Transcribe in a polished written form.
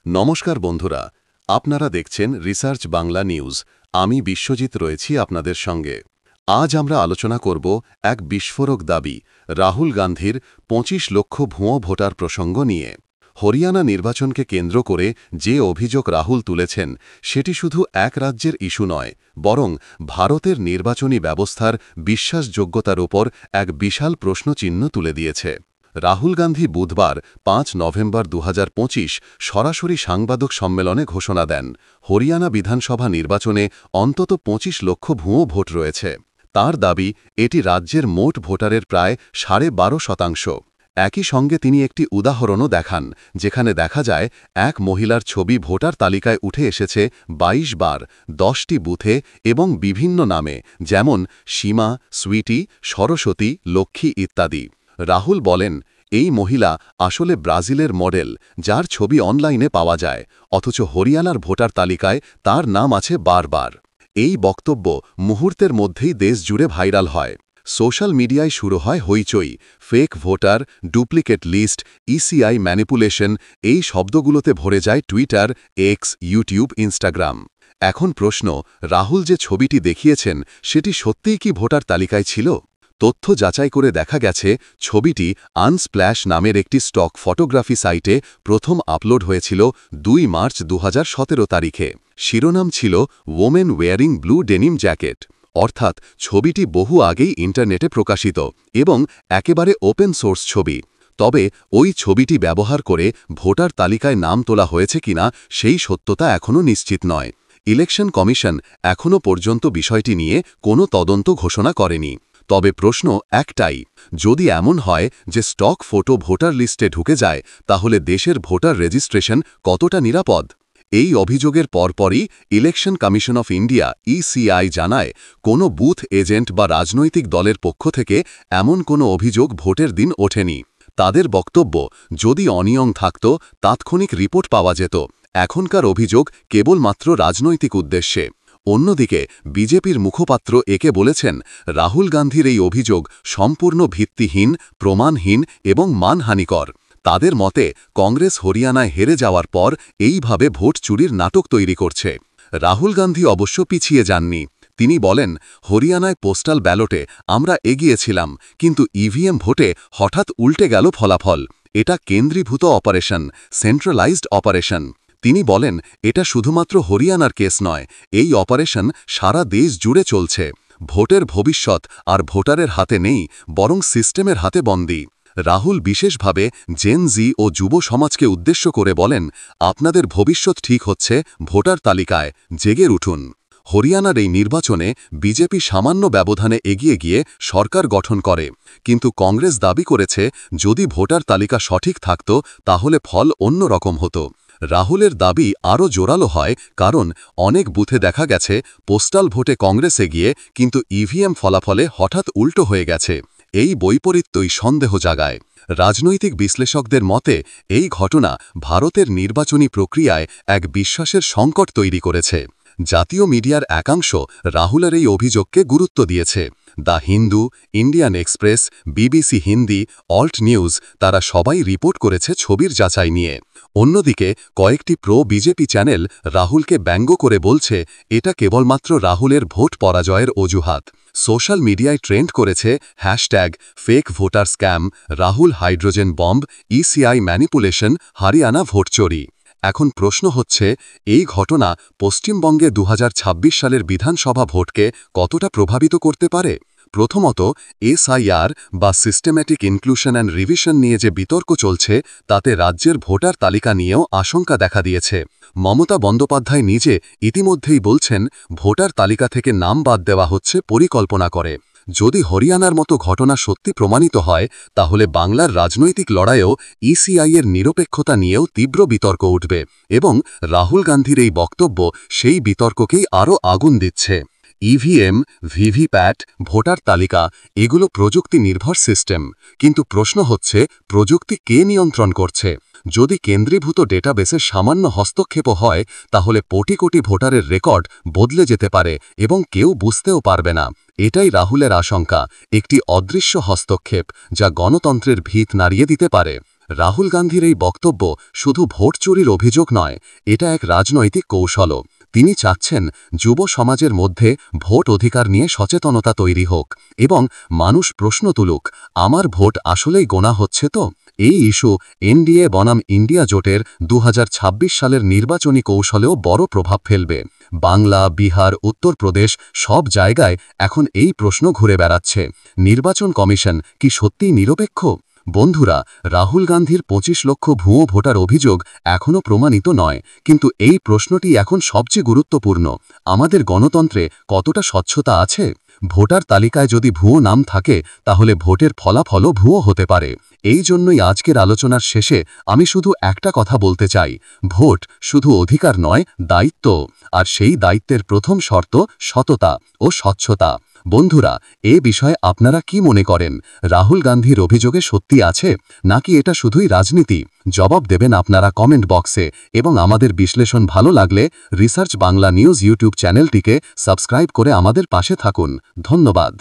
নমস্কার বন্ধুরা, আপনারা দেখছেন রিসার্চ বাংলা নিউজ। আমি বিশ্বজিৎ রয়েছি আপনাদের সঙ্গে। আজ আমরা আলোচনা করব এক বিস্ফোরক দাবি, রাহুল গান্ধীর ২৫ লক্ষ ভুয়ো ভোটার প্রসঙ্গ নিয়ে। হরিয়ানা নির্বাচনকে কেন্দ্র করে যে অভিযোগ রাহুল তুলেছেন, সেটি শুধু এক রাজ্যের ইস্যু নয়, বরং ভারতের নির্বাচনী ব্যবস্থার বিশ্বাসযোগ্যতার ওপর এক বিশাল প্রশ্নচিহ্ন তুলে দিয়েছে। রাহুল গান্ধী বুধবার ৫ নভেম্বর ২০২৫ সরাসরি সাংবাদিক সম্মেলনে ঘোষণা দেন, হরিয়ানা বিধানসভা নির্বাচনে অন্তত ২৫ লক্ষ ভুয়ো ভোট রয়েছে। তার দাবি, এটি রাজ্যের মোট ভোটারের প্রায় ১২.৫%। একই সঙ্গে তিনি একটি উদাহরণও দেখান, যেখানে দেখা যায় এক মহিলার ছবি ভোটার তালিকায় উঠে এসেছে ২২ বার, ১০টি বুথে এবং বিভিন্ন নামে, যেমন সীমা, সুইটি, সরস্বতী, লক্ষ্মী ইত্যাদি। রাহুল বলেন, এই মহিলা আসলে ব্রাজিলের মডেল, যার ছবি অনলাইনে পাওয়া যায়, অথচ হরিয়ানার ভোটার তালিকায় তার নাম আছে বারবার। এই বক্তব্য মুহূর্তের মধ্যেই দেশ জুড়ে ভাইরাল হয়। সোশ্যাল মিডিয়ায় শুরু হয় হইচই। Fake voter, duplicate list, ECI manipulation, এই শব্দগুলোতে ভরে যায় টুইটার, এক্স, ইউটিউব, ইনস্টাগ্রাম। এখন প্রশ্ন, রাহুল যে ছবিটি দেখিয়েছেন, সেটি সত্যিই কি ভোটার তালিকায় ছিল? তথ্য যাচাই করে দেখা গেছে, ছবিটি আনস্প্ল্যাশ নামের একটি স্টক ফটোগ্রাফি সাইটে প্রথম আপলোড হয়েছিল ২ মার্চ ২০১৭ তারিখে। শিরোনাম ছিল women wearing blue denim jacket, অর্থাৎ ছবিটি বহু আগেই ইন্টারনেটে প্রকাশিত এবং একেবারে ওপেন সোর্স ছবি। তবে ওই ছবিটি ব্যবহার করে ভোটার তালিকায় নাম তোলা হয়েছে কিনা, সেই সত্যতা এখনও নিশ্চিত নয়। ইলেকশন কমিশন এখনও পর্যন্ত বিষয়টি নিয়ে কোনো তদন্ত ঘোষণা করেনি। তবে প্রশ্ন একটাই, যদি এমন হয় যে স্টক ফটো ভোটার লিস্টে ঢুকে যায়, তাহলে দেশের ভোটার রেজিস্ট্রেশন কতটা নিরাপদ? এই অভিযোগের পরপরই election commission of India ECI জানায়, কোনো বুথ এজেন্ট বা রাজনৈতিক দলের পক্ষ থেকে এমন কোনো অভিযোগ ভোটের দিন ওঠেনি। তাদের বক্তব্য, যদি অনিয়ম থাকত, তাৎক্ষণিক রিপোর্ট পাওয়া যেত। এখনকার অভিযোগ কেবলমাত্র রাজনৈতিক উদ্দেশ্যে। অন্যদিকে বিজেপির মুখপাত্র একে বলেছেন, রাহুল গান্ধীর এই অভিযোগ সম্পূর্ণ ভিত্তিহীন, প্রমাণহীন এবং মানহানিকর। তাদের মতে, কংগ্রেস হরিয়ানায় হেরে যাওয়ার পর এইভাবে ভোট চুরির নাটক তৈরি করছে। রাহুল গান্ধী অবশ্য পিছিয়ে যাননি। তিনি বলেন, হরিয়ানায় পোস্টাল ব্যালটে আমরা এগিয়েছিলাম, কিন্তু ইভিএম ভোটে হঠাৎ উল্টে গেল ফলাফল। এটা কেন্দ্রীভূত অপারেশন, সেন্ট্রালাইজড অপারেশন। তিনি বলেন, এটা শুধুমাত্র হরিয়ানার কেস নয়, এই অপারেশন সারা দেশ জুড়ে চলছে। ভোটের ভবিষ্যৎ আর ভোটারের হাতে নেই, বরং সিস্টেমের হাতে বন্দী। রাহুল বিশেষভাবে জেন জি ও যুব সমাজকে উদ্দেশ্য করে বলেন, আপনাদের ভবিষ্যৎ ঠিক হচ্ছে ভোটার তালিকায়, জেগে উঠুন। হরিয়ানার এই নির্বাচনে বিজেপি সামান্য ব্যবধানে এগিয়ে গিয়ে সরকার গঠন করে, কিন্তু কংগ্রেস দাবি করেছে, যদি ভোটার তালিকা সঠিক থাকত, তাহলে ফল অন্য রকম হতো। রাহুলের দাবি আরও জোরালো হয়, কারণ অনেক বুথে দেখা গেছে পোস্টাল ভোটে কংগ্রেস এগিয়ে, কিন্তু ইভিএম ফলাফলে হঠাৎ উল্টো হয়ে গেছে। এই বৈপরীত্যই সন্দেহ জাগায়। রাজনৈতিক বিশ্লেষকদের মতে, এই ঘটনা ভারতের নির্বাচনী প্রক্রিয়ায় এক বিশ্বাসের সংকট তৈরি করেছে। জাতীয় মিডিয়ার একাংশ রাহুলের এই অভিযোগকে গুরুত্ব দিয়েছে। The Hindu, Indian Express, BBC Hindi, Alt News, তারা সবাই রিপোর্ট করেছে ছবির যাচাই নিয়ে। অন্যদিকে কয়েকটি প্রো বিজেপি চ্যানেল রাহুলকে ব্যঙ্গ করে বলছে, এটা কেবলমাত্র রাহুলের ভোট পরাজয়ের অজুহাত। সোশ্যাল মিডিয়ায় ট্রেন্ড করেছে hashtag fake voter scam, Rahul hydrogen bomb, ECI manipulation, Haryana vote চোরি। এখন প্রশ্ন হচ্ছে, এই ঘটনা পশ্চিমবঙ্গে ২০২৬ সালের বিধানসভা ভোটকে কতটা প্রভাবিত করতে পারে? প্রথমত, এসআইআর বা সিস্টেম্যাটিক ইনক্লুশন অ্যান্ড রিভিশন নিয়ে যে বিতর্ক চলছে, তাতে রাজ্যের ভোটার তালিকা নিয়েও আশঙ্কা দেখা দিয়েছে। মমতা বন্দ্যোপাধ্যায় নিজে ইতিমধ্যেই বলছেন, ভোটার তালিকা থেকে নাম বাদ দেওয়া হচ্ছে পরিকল্পনা করে। যদি হরিয়ানার মতো ঘটনা সত্যি প্রমাণিত হয়, তাহলে বাংলার রাজনৈতিক লড়াইয়েও ইসিআইয়ের নিরপেক্ষতা নিয়েও তীব্র বিতর্ক উঠবে, এবং রাহুল গান্ধীর এই বক্তব্য সেই বিতর্ককেই আরও আগুন দিচ্ছে। ইভিএম, ভিভিপ্যাট, ভোটার তালিকা, এগুলো প্রযুক্তি নির্ভর সিস্টেম, কিন্তু প্রশ্ন হচ্ছে, প্রযুক্তি কে নিয়ন্ত্রণ করছে? যদি কেন্দ্রীভূত ডেটাবেসে সামান্য হস্তক্ষেপও হয়, তাহলে কোটি কোটি ভোটারের রেকর্ড বদলে যেতে পারে এবং কেউ বুঝতেও পারবে না। এটাই রাহুলের আশঙ্কা, একটি অদৃশ্য হস্তক্ষেপ যা গণতন্ত্রের ভিত নাড়িয়ে দিতে পারে। রাহুল গান্ধীর এই বক্তব্য শুধু ভোট চুরির অভিযোগ নয়, এটা এক রাজনৈতিক কৌশলও। তিনি চাচ্ছেন যুব সমাজের মধ্যে ভোট অধিকার নিয়ে সচেতনতা তৈরি হোক এবং মানুষ প্রশ্ন তুলুক, আমার ভোট আসলেই গোনা হচ্ছে তো? এই ইস্যু এনডিএ বনাম ইন্ডিয়া জোটের 2026 সালের নির্বাচনী কৌশলেও বড় প্রভাব ফেলবে। বাংলা, বিহার, উত্তরপ্রদেশ সব জায়গায় এখন এই প্রশ্ন ঘুরে বেড়াচ্ছে, নির্বাচন কমিশন কি সত্যিই নিরপেক্ষ? বন্ধুরা, রাহুল গান্ধীর 25 লক্ষ ভুয়ো ভোটার অভিযোগ এখনও প্রমাণিত নয়, কিন্তু এই প্রশ্নটি এখন সবচেয়ে গুরুত্বপূর্ণ। আমাদের গণতন্ত্রে কতটা স্বচ্ছতা আছে? ভোটার তালিকায় যদি ভুয়ো নাম থাকে, তাহলে ভোটের ফলাফলও ভুয়ো হতে পারে। এই জন্যই আজকের আলোচনার শেষে আমি শুধু একটা কথা বলতে চাই, ভোট শুধু অধিকার নয়, দায়িত্ব। আর সেই দায়িত্বের প্রথম শর্ত সততা ও স্বচ্ছতা। বন্ধুরা, এ বিষয়ে আপনারা কি মনে করেন? রাহুল গান্ধীর অভিযোগে সত্যি আছে, নাকি এটা শুধুই রাজনীতি? জবাব দেবেন আপনারা কমেন্ট বক্সে। এবং আমাদের বিশ্লেষণ ভালো লাগলে রিসার্চ বাংলা নিউজ ইউটিউব চ্যানেলটিকে সাবস্ক্রাইব করে আমাদের পাশে থাকুন। ধন্যবাদ।